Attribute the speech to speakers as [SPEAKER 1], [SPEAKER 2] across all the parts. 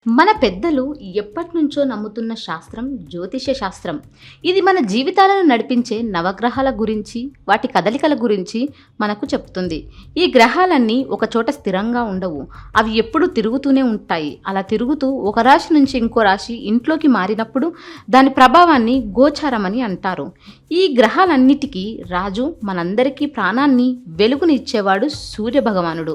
[SPEAKER 1] మన పెద్దలు ఎప్పటినుంచో నమ్ముతున్న శాస్త్రం జ్యోతిష్య శాస్త్రం. ఇది మన జీవితాలను నడిపించే నవగ్రహాల గురించి, వాటి కదలికల గురించి మనకు చెప్తుంది. ఈ గ్రహాలన్నీ ఒక చోట స్థిరంగా ఉండవు. అవి ఎప్పుడూ తిరుగుతూనే ఉంటాయి. అలా తిరుగుతూ ఒక రాశి నుంచి ఇంకో రాశి ఇంట్లోకి మారినప్పుడు దాని ప్రభావాన్ని గోచారం అని అంటారు. ఈ గ్రహాలన్నిటికీ రాజు, మనందరికీ ప్రాణాన్ని, వెలుగుని ఇచ్చేవాడు సూర్యభగవానుడు.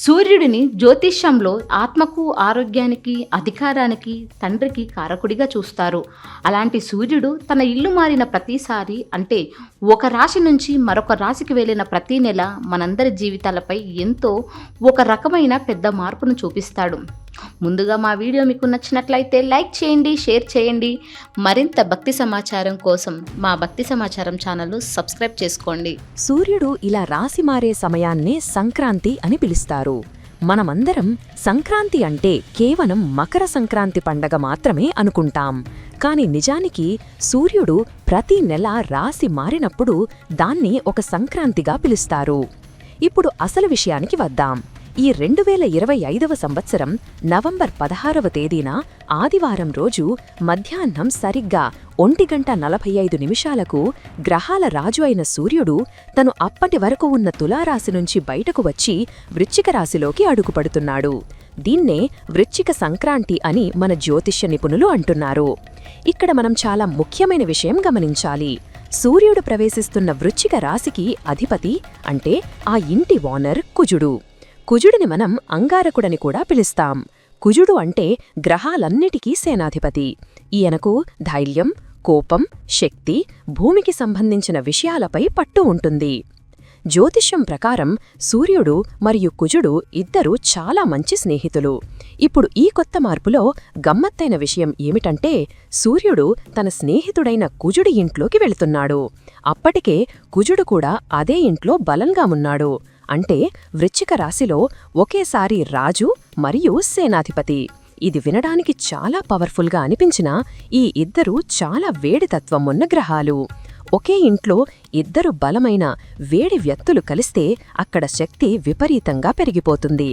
[SPEAKER 1] సూర్యుడిని జ్యోతిష్యంలో ఆత్మకు, ఆరోగ్యానికి, అధికారానికి, తండ్రికి కారకుడిగా చూస్తారు. అలాంటి సూర్యుడు తన ఇల్లు మారిన ప్రతిసారి, అంటే ఒక రాశి నుంచి మరొక రాశికి వెళ్ళిన ప్రతి నెల మనందరి జీవితాలపై ఒక రకమైన పెద్ద మార్పును చూపిస్తాడు. ముందుగా మా వీడియో మీకు నచ్చినట్లయితే లైక్ చేయండి, షేర్ చేయండి. మరింత భక్తి సమాచారం కోసం మా భక్తి సమాచారం ఛానల్ను సబ్స్క్రైబ్ చేసుకోండి.
[SPEAKER 2] సూర్యుడు ఇలా రాశి మారే సమయాన్నే సంక్రాంతి అని పిలుస్తారు. మనమందరం సంక్రాంతి అంటే కేవలం మకర సంక్రాంతి పండగ మాత్రమే అనుకుంటాం. కాని నిజానికి సూర్యుడు ప్రతి నెల రాశి మారినప్పుడు దాన్ని ఒక సంక్రాంతిగా పిలుస్తారు. ఇప్పుడు అసలు విషయానికి వద్దాం. ఈ 2025వ సంవత్సరం నవంబర్ 16వ తేదీన ఆదివారం రోజు మధ్యాహ్నం సరిగ్గా 1:45 గ్రహాల రాజు అయిన సూర్యుడు తను అప్పటి వరకు ఉన్న తులారాశి నుంచి బయటకు వచ్చి వృశ్చిక రాశిలోకి అడుగుపడుతున్నాడు. దీన్నే వృశ్చిక సంక్రాంతి అని మన జ్యోతిష్య నిపుణులు అంటున్నారు. ఇక్కడ మనం చాలా ముఖ్యమైన విషయం గమనించాలి. సూర్యుడు ప్రవేశిస్తున్న వృశ్చిక రాశికి అధిపతి అంటే ఆ ఇంటి ఓనర్ కుజుడు. కుజుడిని మనం అంగారకుడని కూడా పిలుస్తాం. కుజుడు అంటే గ్రహాలన్నిటికీ సేనాధిపతి. ఈయనకు ధైర్యం, కోపం, శక్తి, భూమికి సంబంధించిన విషయాలపై పట్టు ఉంటుంది. జ్యోతిష్యం ప్రకారం సూర్యుడు మరియు కుజుడు ఇద్దరూ చాలా మంచి స్నేహితులు. ఇప్పుడు ఈ కొత్త మార్పులో గమ్మత్తైన విషయం ఏమిటంటే సూర్యుడు తన స్నేహితుడైన కుజుడి ఇంట్లోకి వెళుతున్నాడు. అప్పటికే కుజుడు కూడా అదే ఇంట్లో బలంగా ఉన్నాడు. అంటే వృశ్చిక రాశిలో ఒకేసారి రాజు మరియు సేనాధిపతి. ఇది వినడానికి చాలా పవర్ఫుల్గా అనిపించినా ఈ ఇద్దరూ చాలా వేడితత్వం ఉన్న గ్రహాలు. ఒకే ఇంట్లో ఇద్దరు బలమైన వేడి వ్యక్తులు కలిస్తే అక్కడ శక్తి విపరీతంగా పెరిగిపోతుంది.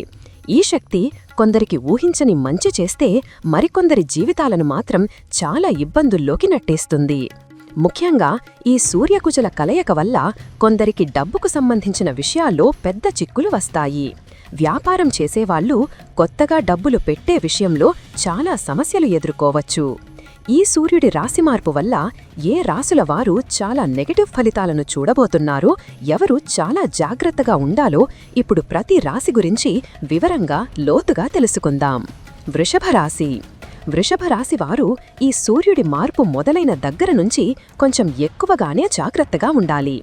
[SPEAKER 2] ఈ శక్తి కొందరికి ఊహించని మంచి చేస్తే మరికొందరి జీవితాలను మాత్రం చాలా ఇబ్బందుల్లోకి నెట్టేస్తుంది. ముఖ్యంగా ఈ సూర్యకుజుల కలయిక వల్ల కొందరికి డబ్బుకు సంబంధించిన విషయాల్లో పెద్ద చిక్కులు వస్తాయి. వ్యాపారం చేసేవాళ్లు కొత్తగా డబ్బులు పెట్టే విషయంలో చాలా సమస్యలు ఎదుర్కోవచ్చు. ఈ సూర్యుడి రాశి మార్పు వల్ల ఏ రాశుల వారు చాలా నెగటివ్ ఫలితాలను చూడబోతున్నారో, ఎవరు చాలా జాగ్రత్తగా ఉండాలో ఇప్పుడు ప్రతి రాశి గురించి వివరంగా లోతుగా తెలుసుకుందాం. వృషభ రాశి. వృషభ రాశివారు ఈ సూర్యుడి మార్పు మొదలైన దగ్గర నుంచి కొంచెం ఎక్కువగానే జాగ్రత్తగా ఉండాలి.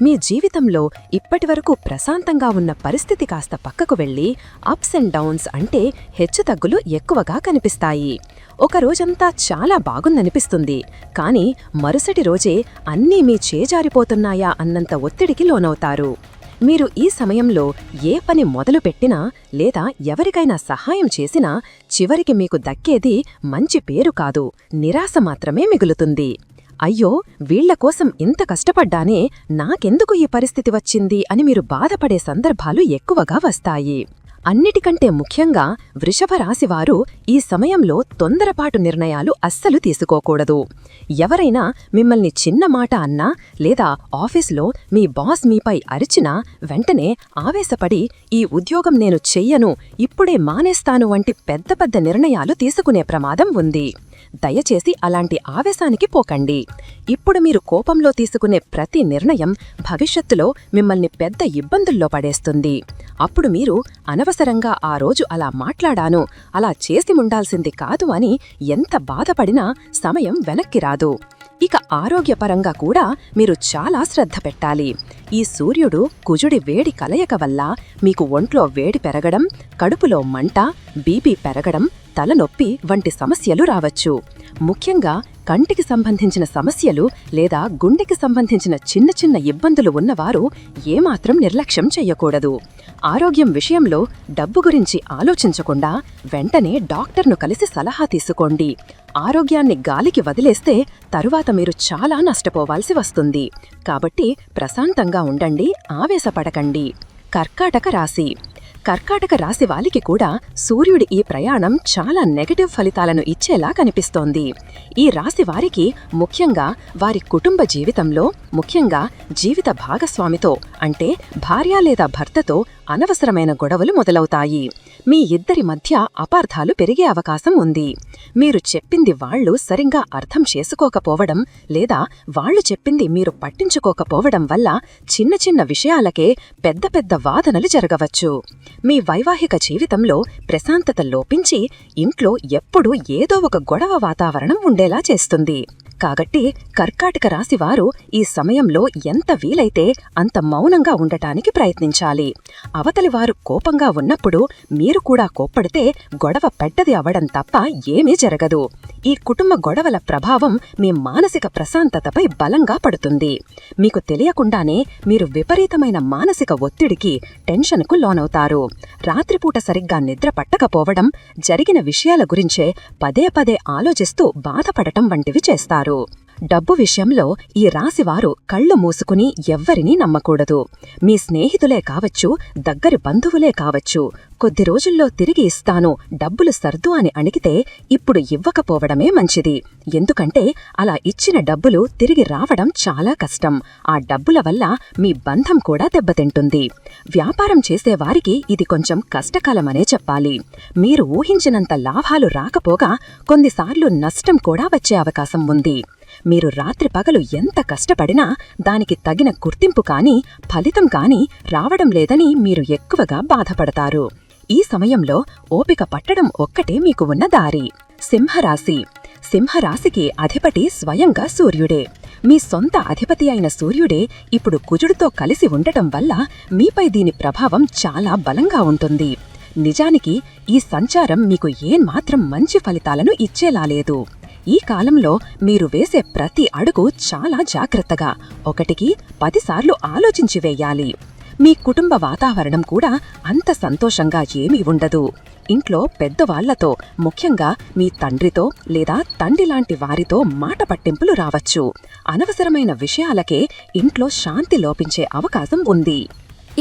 [SPEAKER 2] మీ జీవితంలో ఇప్పటివరకు ప్రశాంతంగా ఉన్న పరిస్థితి కాస్త పక్కకు వెళ్లి అప్స్ అండ్ డౌన్స్ అంటే హెచ్చుతగ్గులు ఎక్కువగా కనిపిస్తాయి. ఒక రోజంతా చాలా బాగుందనిపిస్తుంది, కానీ మరుసటి రోజే అన్నీ మీ చేజారిపోతున్నాయా అన్నంత ఒత్తిడికి లోనవుతారు. మీరు ఈ సమయంలో ఏ పని మొదలుపెట్టినా లేదా ఎవరికైనా సహాయం చేసినా చివరికి మీకు దక్కేది మంచి పేరు కాదు, నిరాశ మాత్రమే మిగులుతుంది. అయ్యో, వీళ్లకోసం ఇంత కష్టపడ్డానే, నాకెందుకు ఈ పరిస్థితి వచ్చింది అని మీరు బాధపడే సందర్భాలు ఎక్కువగా వస్తాయి. అన్నిటికంటే ముఖ్యంగా వృషభ రాశివారు ఈ సమయంలో తొందరపాటు నిర్ణయాలు అస్సలు తీసుకోకూడదు. ఎవరైనా మిమ్మల్ని చిన్న మాట అన్నా లేదా ఆఫీసులో మీ బాస్ మీపై అరిచినా వెంటనే ఆవేశపడి ఈ ఉద్యోగం నేను చెయ్యను, ఇప్పుడే మానేస్తాను వంటి పెద్ద పెద్ద నిర్ణయాలు తీసుకునే ప్రమాదం ఉంది. దయచేసి అలాంటి ఆవేశానికి పోకండి. ఇప్పుడు మీరు కోపంలో తీసుకునే ప్రతి నిర్ణయం భవిష్యత్తులో మిమ్మల్ని పెద్ద ఇబ్బందుల్లో పడేస్తుంది. అప్పుడు మీరు అనవసరంగా ఆ రోజు అలా మాట్లాడాను, అలా చేసి ఉండాల్సింది కాదు అని ఎంత బాధపడినా సమయం వెనక్కి రాదు. ఇక ఆరోగ్యపరంగా కూడా మీరు చాలా శ్రద్ధ పెట్టాలి. ఈ సూర్యుడు కుజుడి వేడి కలయిక వల్ల మీకు ఒంట్లో వేడి పెరగడం, కడుపులో మంట, బీపీ పెరగడం, తలనొప్పి వంటి సమస్యలు రావచ్చు. ముఖ్యంగా కంటికి సంబంధించిన సమస్యలు లేదా గుండెకి సంబంధించిన చిన్న చిన్న ఇబ్బందులు ఉన్నవారు ఏమాత్రం నిర్లక్ష్యం చెయ్యకూడదు. ఆరోగ్యం విషయంలో డబ్బు గురించి ఆలోచించకుండా వెంటనే డాక్టర్ను కలిసి సలహా తీసుకోండి. ఆరోగ్యాన్ని గాలికి వదిలేస్తే తరువాత మీరు చాలా నష్టపోవాల్సి వస్తుంది. కాబట్టి ప్రశాంతంగా ఉండండి, ఆవేశపడకండి. కర్కాటక రాశి. కర్కాటక రాశి వారికి కూడా సూర్యుడి ఈ ప్రయాణం చాలా నెగటివ్ ఫలితాలను ఇచ్చేలా కనిపిస్తోంది. ఈ రాశి వారికి ముఖ్యంగా వారి కుటుంబ జీవితంలో, ముఖ్యంగా జీవిత భాగస్వామితో అంటే భార్య లేదా భర్తతో అనవసరమైన గొడవలు మొదలవుతాయి. మీ ఇద్దరి మధ్య అపార్థాలు పెరిగే అవకాశం ఉంది. మీరు చెప్పింది వాళ్లు సరిగ్గా అర్థం చేసుకోకపోవడం లేదా వాళ్లు చెప్పింది మీరు పట్టించుకోకపోవడం వల్ల చిన్న చిన్న విషయాలకే పెద్ద పెద్ద వాదనలు జరగవచ్చు. మీ వైవాహిక జీవితంలో ప్రశాంతత లోపించి ఇంట్లో ఎప్పుడూ ఏదో ఒక గొడవ వాతావరణం ఉండేలా చేస్తుంది. కాబట్టి కర్కాటక రాశివారు ఈ సమయంలో ఎంత వీలైతే అంత మౌనంగా ఉండటానికి ప్రయత్నించాలి. అవతలివారు కోపంగా ఉన్నప్పుడు మీరు కూడా కోప్పడితే గొడవ పెద్దది అవడం తప్ప ఏమీ జరగదు. ఈ కుటుంబ గొడవల ప్రభావం మీ మానసిక ప్రశాంతతపై బలంగా పడుతుంది. మీకు తెలియకుండానే మీరు విపరీతమైన మానసిక ఒత్తిడికి, టెన్షన్కు లోనవుతారు. రాత్రిపూట సరిగ్గా నిద్ర పట్టకపోవడం, జరిగిన విషయాల గురించే పదే పదే ఆలోచిస్తూ బాధపడటం వంటివి చేస్తారు. డబ్బు విషయంలో ఈ రాశివారు కళ్ళు మూసుకుని ఎవ్వరినీ నమ్మకూడదు. మీ స్నేహితులే కావచ్చు, దగ్గరి బంధువులే కావచ్చు, కొద్ది రోజుల్లో తిరిగి ఇస్తాను, డబ్బులు సర్దు అని అణిగితే ఇప్పుడు ఇవ్వకపోవడమే మంచిది. ఎందుకంటే అలా ఇచ్చిన డబ్బులు తిరిగి రావడం చాలా కష్టం. ఆ డబ్బుల వల్ల మీ బంధం కూడా దెబ్బతింటుంది. వ్యాపారం చేసేవారికి ఇది కొంచెం కష్టకాలమనే చెప్పాలి. మీరు ఊహించినంత లాభాలు రాకపోగా కొన్నిసార్లు నష్టం కూడా వచ్చే అవకాశం ఉంది. మీరు రాత్రి పగలు ఎంత కష్టపడినా దానికి తగిన గుర్తింపు కాని, ఫలితం కాని రావడం లేదని మీరు ఎక్కువగా బాధపడతారు. ఈ సమయంలో ఓపిక పట్టడం ఒక్కటే మీకు ఉన్న దారి. సింహరాశి. సింహరాశికి అధిపతి స్వయంగా సూర్యుడే. మీ సొంత అధిపతి అయిన సూర్యుడే ఇప్పుడు కుజుడితో కలిసి ఉండటం వల్ల మీపై దీని ప్రభావం చాలా బలంగా ఉంటుంది. నిజానికి ఈ సంచారం మీకు ఏమాత్రం మంచి ఫలితాలను ఇచ్చేలా లేదు. ఈ కాలంలో మీరు వేసే ప్రతి అడుగు చాలా జాగ్రత్తగా, 1కి 10 సార్లు ఆలోచించి వేయాలి. మీ కుటుంబ వాతావరణం కూడా అంత సంతోషంగా ఏమీ ఉండదు. ఇంట్లో పెద్దవాళ్లతో, ముఖ్యంగా మీ తండ్రితో లేదా తండ్రిలాంటి వారితో మాట పట్టింపులు రావచ్చు. అనవసరమైన విషయాలకే ఇంట్లో శాంతి లోపించే అవకాశం ఉంది.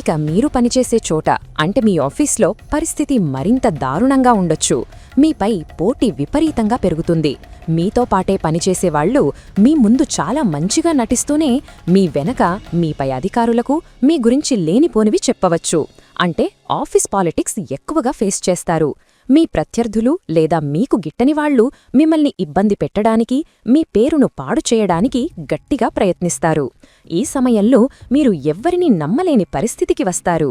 [SPEAKER 3] ఇక మీరు పనిచేసే చోట అంటే మీ ఆఫీస్లో పరిస్థితి మరింత దారుణంగా ఉండొచ్చు. మీపై పోటీ విపరీతంగా పెరుగుతుంది. మీతో పాటే పనిచేసేవాళ్లు మీ ముందు చాలా మంచిగా నటిస్తూనే మీ వెనక మీపై అధికారులకు మీ గురించి లేనిపోనివి చెప్పవచ్చు. అంటే ఆఫీస్ పాలిటిక్స్ ఎక్కువగా ఫేస్ చేస్తారు. మీ ప్రత్యర్థులు లేదా మీకు గిట్టనివాళ్లు మిమ్మల్ని ఇబ్బంది పెట్టడానికి, మీ పేరును పాడు చేయడానికి గట్టిగా ప్రయత్నిస్తారు. ఈ సమయంలో మీరు ఎవ్వరినీ నమ్మలేని పరిస్థితికి వస్తారు.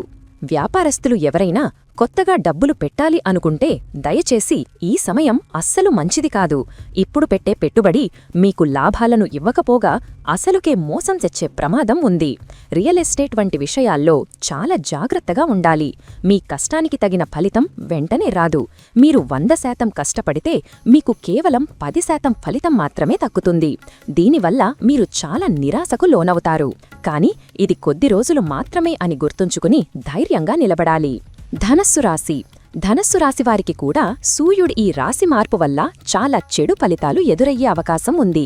[SPEAKER 3] వ్యాపారస్తులు ఎవరైనా కొత్తగా డబ్బులు పెట్టాలి అనుకుంటే దయచేసి ఈ సమయం అస్సలు మంచిది కాదు. ఇప్పుడు పెట్టే పెట్టుబడి మీకు లాభాలను ఇవ్వకపోగా అసలుకే మోసం తెచ్చే ప్రమాదం ఉంది. రియల్ ఎస్టేట్ వంటి విషయాల్లో చాలా జాగ్రత్తగా ఉండాలి. మీ కష్టానికి తగిన ఫలితం వెంటనే రాదు. మీరు 100% కష్టపడితే మీకు కేవలం 10% ఫలితం మాత్రమే దక్కుతుంది. దీనివల్ల మీరు చాలా నిరాశకు లోనవుతారు. కానీ ఇది కొద్ది రోజులు మాత్రమే అని గుర్తుంచుకుని ధైర్యంగా నిలబడాలి. ధనస్సు రాశి. ధనస్సు రాశివారికి కూడా సూర్యుడి ఈ రాశి మార్పు వల్ల చాలా చెడు ఫలితాలు ఎదురయ్యే అవకాశం ఉంది.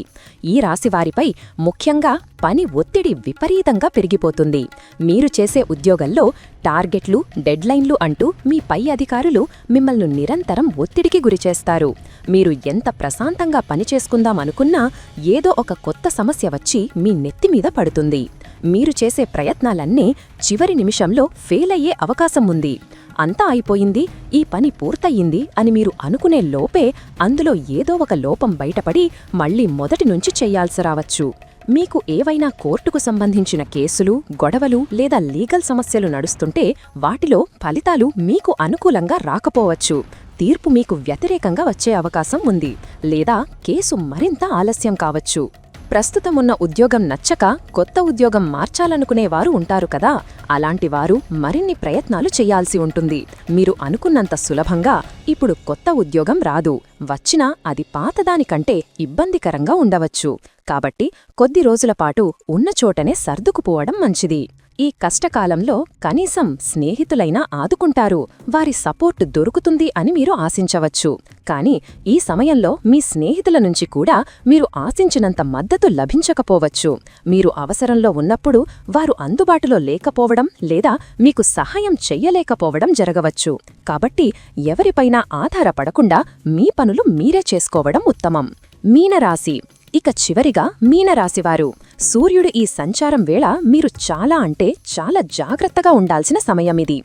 [SPEAKER 3] ఈ రాశివారిపై ముఖ్యంగా పని ఒత్తిడి విపరీతంగా పెరిగిపోతుంది. మీరు చేసే ఉద్యోగంలో టార్గెట్లు, డెడ్లైన్లు అంటూ మీ పై అధికారులు మిమ్మల్ని నిరంతరం ఒత్తిడికి గురిచేస్తారు. మీరు ఎంత ప్రశాంతంగా పనిచేసుకుందామనుకున్నా ఏదో ఒక కొత్త సమస్య వచ్చి మీ నెత్తిమీద పడుతుంది. మీరు చేసే ప్రయత్నాలన్నీ చివరి నిమిషంలో ఫెయిల్ అయ్యే అవకాశం ఉంది. అంతా అయిపోయింది, ఈ పని పూర్తయింది అని మీరు అనుకునే లోపే అందులో ఏదో ఒక లోపం బయటపడి మళ్లీ మొదటి నుంచి చెయ్యాల్సి రావచ్చు. మీకు ఏవైనా కోర్టుకు సంబంధించిన కేసులు, గొడవలు లేదా లీగల్ సమస్యలు నడుస్తుంటే వాటిలో ఫలితాలు మీకు అనుకూలంగా రాకపోవచ్చు. తీర్పు మీకు వ్యతిరేకంగా వచ్చే అవకాశం ఉంది. లేదా కేసు మరింత ఆలస్యం కావచ్చు. ప్రస్తుతమున్న ఉద్యోగం నచ్చక కొత్త ఉద్యోగం మార్చాలనుకునేవారు ఉంటారు కదా, అలాంటివారు మరిన్ని ప్రయత్నాలు చెయ్యాల్సి ఉంటుంది. మీరు అనుకున్నంత సులభంగా ఇప్పుడు కొత్త ఉద్యోగం రాదు. వచ్చినా అది పాతదానికంటే ఇబ్బందికరంగా ఉండవచ్చు. కాబట్టి కొద్ది రోజులపాటు ఉన్న చోటనే సర్దుకుపోవడం మంచిది. ఈ కష్టకాలంలో కనీసం స్నేహితులైనా ఆదుకుంటారు, వారి సపోర్ట్ దొరుకుతుంది అని మీరు ఆశించవచ్చు. కానీ ఈ సమయంలో మీ స్నేహితుల నుంచి కూడా మీరు ఆశించినంత మద్దతు లభించకపోవచ్చు. మీరు అవసరంలో ఉన్నప్పుడు వారు అందుబాటులో లేకపోవడం లేదా మీకు సహాయం చెయ్యలేకపోవడం జరగవచ్చు. కాబట్టి ఎవరిపైనా ఆధారపడకుండా మీ పనులు మీరే చేసుకోవడం ఉత్తమం. మీనరాశి. ఇక చివరిగా మీనరాశివారు. సూర్యుడు ఈ సంచారం వేళ మీరు చాలా జాగ్రత్తగా ఉండాల్సిన సమయమిది.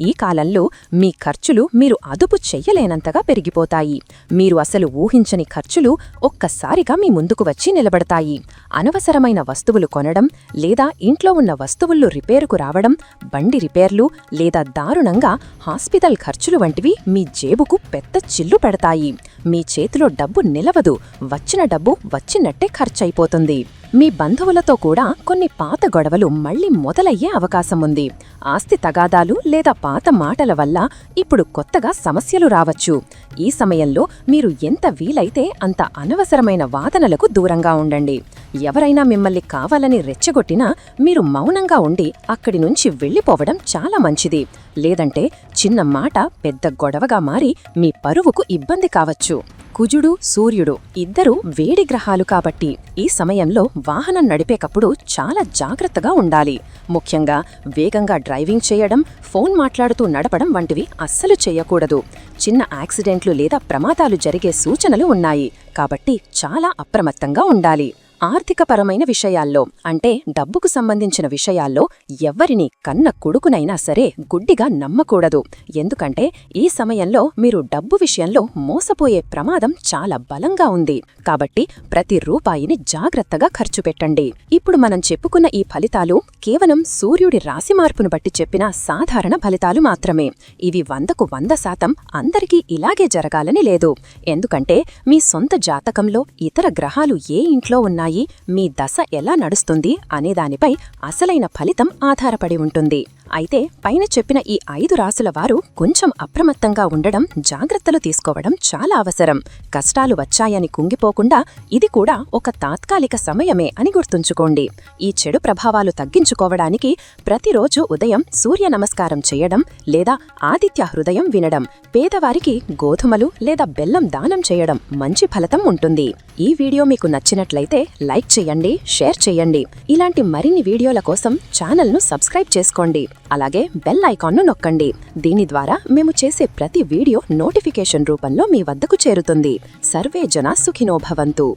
[SPEAKER 3] ఈ కాలంలో మీ ఖర్చులు మీరు అదుపు చెయ్యలేనంతగా పెరిగిపోతాయి. మీరు అసలు ఊహించని ఖర్చులు ఒక్కసారిగా మీ ముందుకు వచ్చి నిలబడతాయి. అనవసరమైన వస్తువులు కొనడం లేదా ఇంట్లో ఉన్న వస్తువులు రిపేరుకు రావడం, బండి రిపేర్లు లేదా దారుణంగా హాస్పిటల్ ఖర్చులు వంటివి మీ జేబుకు పెద్ద చిల్లు పెడతాయి. మీ చేతిలో డబ్బు నిలవదు, వచ్చిన డబ్బు వచ్చినట్టే ఖర్చయిపోతుంది. మీ బంధువులతో కూడా కొన్ని పాత గొడవలు మళ్లీ మొదలయ్యే అవకాశముంది. ఆస్తి తగాదాలు లేదా పాత మాటల వల్ల ఇప్పుడు కొత్తగా సమస్యలు రావచ్చు. ఈ సమయంలో మీరు ఎంత వీలైతే అంత అనవసరమైన వాదనలకు దూరంగా ఉండండి. ఎవరైనా మిమ్మల్ని కావాలని రెచ్చగొట్టినా మీరు మౌనంగా ఉండి అక్కడి నుంచి వెళ్ళిపోవడం చాలా మంచిది. లేదంటే చిన్న మాట పెద్ద గొడవగా మారి మీ పరువుకు ఇబ్బంది కావచ్చు. కుజుడు, సూర్యుడు ఇద్దరూ వేడి గ్రహాలు కాబట్టి ఈ సమయంలో వాహనం నడిపేటప్పుడు చాలా జాగ్రత్తగా ఉండాలి. ముఖ్యంగా వేగంగా డ్రైవింగ్ చేయడం, ఫోన్ మాట్లాడుతూ నడపడం వంటివి అస్సలు చేయకూడదు. చిన్న యాక్సిడెంట్లు లేదా ప్రమాదాలు జరిగే సూచనలు ఉన్నాయి కాబట్టి చాలా అప్రమత్తంగా ఉండాలి. ఆర్థికపరమైన విషయాల్లో అంటే డబ్బుకు సంబంధించిన విషయాల్లో ఎవ్వరిని కన్న కొడుకునైనా సరే గుడ్డిగా నమ్మకూడదు. ఎందుకంటే ఈ సమయంలో మీరు డబ్బు విషయంలో మోసపోయే ప్రమాదం చాలా బలంగా ఉంది. కాబట్టి ప్రతి రూపాయిని జాగ్రత్తగా ఖర్చు పెట్టండి. ఇప్పుడు మనం చెప్పుకున్న ఈ ఫలితాలు కేవలం సూర్యుడి రాశి మార్పును బట్టి చెప్పిన సాధారణ ఫలితాలు మాత్రమే. ఇవి 100కు 100% అందరికీ ఇలాగే జరగాలని లేదు. ఎందుకంటే మీ సొంత జాతకంలో ఇతర గ్రహాలు ఏ ఇంట్లో ఉన్నాయి, మీ దశ ఎలా నడుస్తుంది అనేదానిపై అసలైన ఫలితం ఆధారపడి ఉంటుంది. అయితే పైన చెప్పిన ఈ 5 రాశుల వారు కొంచెం అప్రమత్తంగా ఉండడం, జాగ్రత్తలు తీసుకోవడం చాలా అవసరం. కష్టాలు వచ్చాయని కుంగిపోకుండా ఇది కూడా ఒక తాత్కాలిక సమయమే అని గుర్తుంచుకోండి. ఈ చెడు ప్రభావాలు తగ్గించుకోవడానికి ప్రతిరోజు ఉదయం సూర్య నమస్కారం చేయడం లేదా ఆదిత్య హృదయం వినడం, పేదవారికి గోధుమలు లేదా బెల్లం దానం చేయడం మంచి ఫలితం ఉంటుంది. ఈ వీడియో మీకు నచ్చినట్లయితే లైక్ చేయండి, షేర్ చేయండి. ఇలాంటి మరిన్ని వీడియోల కోసం ఛానల్ను సబ్స్క్రైబ్ చేసుకోండి. అలాగే బెల్ ఐకాన్ను నొక్కండి. దీని ద్వారా మేము చేసే ప్రతి వీడియో నోటిఫికేషన్ రూపంలో మీ వద్దకు చేరుతుంది. సర్వే జనా సుఖినో భవంతు.